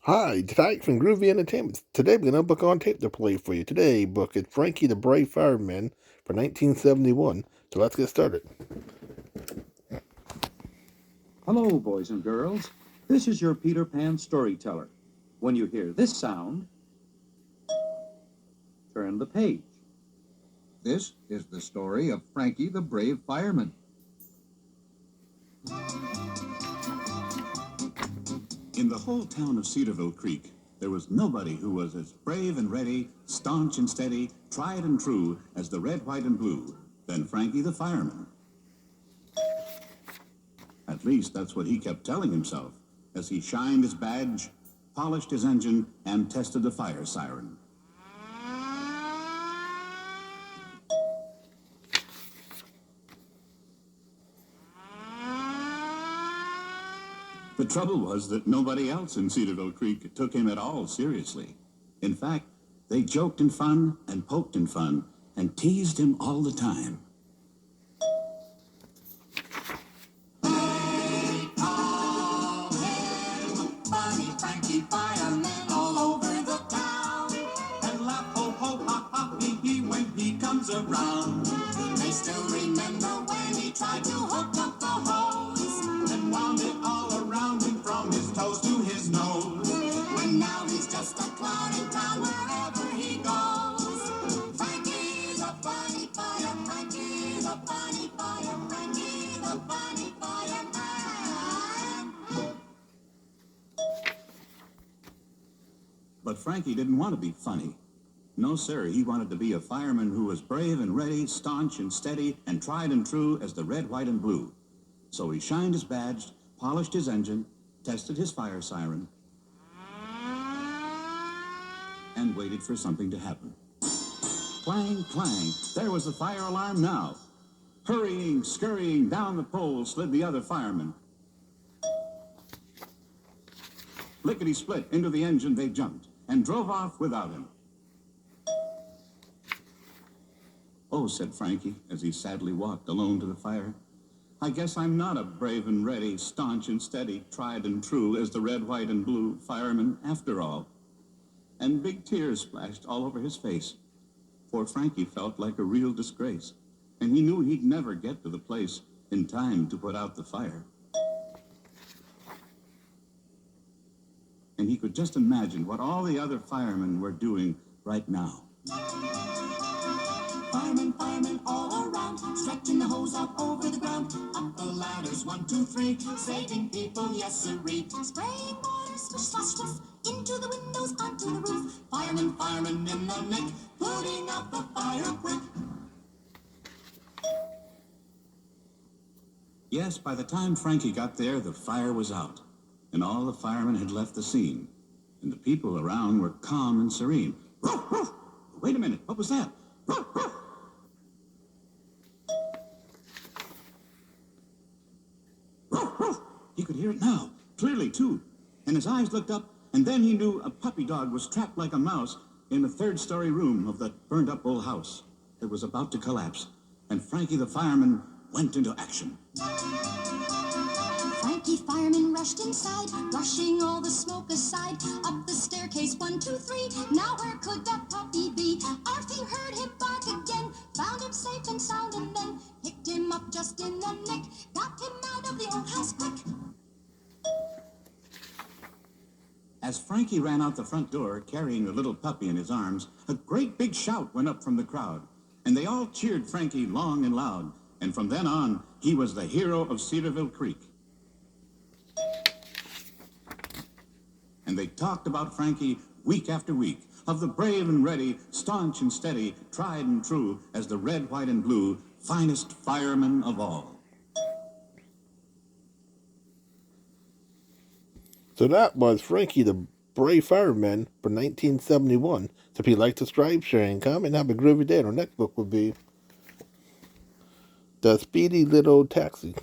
Hi, Tyke from Groovy Entertainment. Today we're going to book on tape to play for you. Today book is Frankie the Brave Fireman for 1971. So let's get started. Hello, boys and girls. This is your Peter Pan storyteller. When you hear this sound, turn the page. This is the story of Frankie the Brave Fireman. In the whole town of Cedarville Creek, there was nobody who was as brave and ready, staunch and steady, tried and true as the red, white, and blue than Frankie the Fireman. At least that's what he kept telling himself as he shined his badge, polished his engine, and tested the fire siren. The trouble was that nobody else in Cedarville Creek took him at all seriously. In fact, they joked in fun and poked in fun and teased him all the time. They call him Funny Frankie Fireman all over the town, and laugh ho ho ha ha hee hee when he comes around. They still remember when he tried to hook up the hose and wound it all around him from his toes to his nose. And now he's just a clown in town wherever he goes. Frankie's a funny fire, Frankie's a funny fire, Frankie's a funny fireman. But Frankie didn't want to be funny. No, sir, he wanted to be a fireman who was brave and ready, staunch and steady, and tried and true as the red, white, and blue. So he shined his badge, polished his engine, tested his fire siren, and waited for something to happen. Clang, clang, there was the fire alarm now. Hurrying, scurrying down the pole slid the other firemen. Lickety-split into the engine they jumped and drove off without him. Oh, said Frankie as he sadly walked alone to the fire, I guess I'm not a brave and ready, staunch and steady, tried and true as the red, white, and blue fireman after all. And big tears splashed all over his face, for Frankie felt like a real disgrace, and he knew he'd never get to the place in time to put out the fire. And he could just imagine what all the other firemen were doing right now. Firemen, firemen all around, stretching the hose out over the ground. Up the ladders, 1, 2, 3, saving people, yes sirree. Spraying water, swish, swash, swish, into the windows, onto the roof. Firemen, firemen in the nick, putting out the fire quick. Yes, by the time Frankie got there, the fire was out, and all the firemen had left the scene, and the people around were calm and serene. Roof, roof. Wait a minute, what was that? Roof, roof. Roof, roof. He could hear it now, clearly too, and his eyes looked up, and then he knew a puppy dog was trapped like a mouse in the third-story room of that burned-up old house that was about to collapse, and Frankie the fireman went into action. Frankie fireman rushed inside, brushing all the smoke aside. Up the staircase, 1, 2, 3. Now where could that puppy be? Arthur heard him bark again, found him safe and sound, and then picked him up just in the nick, got him out of the old house quick. As Frankie ran out the front door, carrying the little puppy in his arms, a great big shout went up from the crowd, and they all cheered Frankie long and loud, and from then on, he was the hero of Cedarville Creek. And they talked about Frankie week after week, of the brave and ready, staunch and steady, tried and true as the red, white, and blue, finest fireman of all. So that was Frankie the Brave Fireman for 1971. So if you like, subscribe, share, and comment, have a groovy day. Our next book will be The Speedy Little Taxi.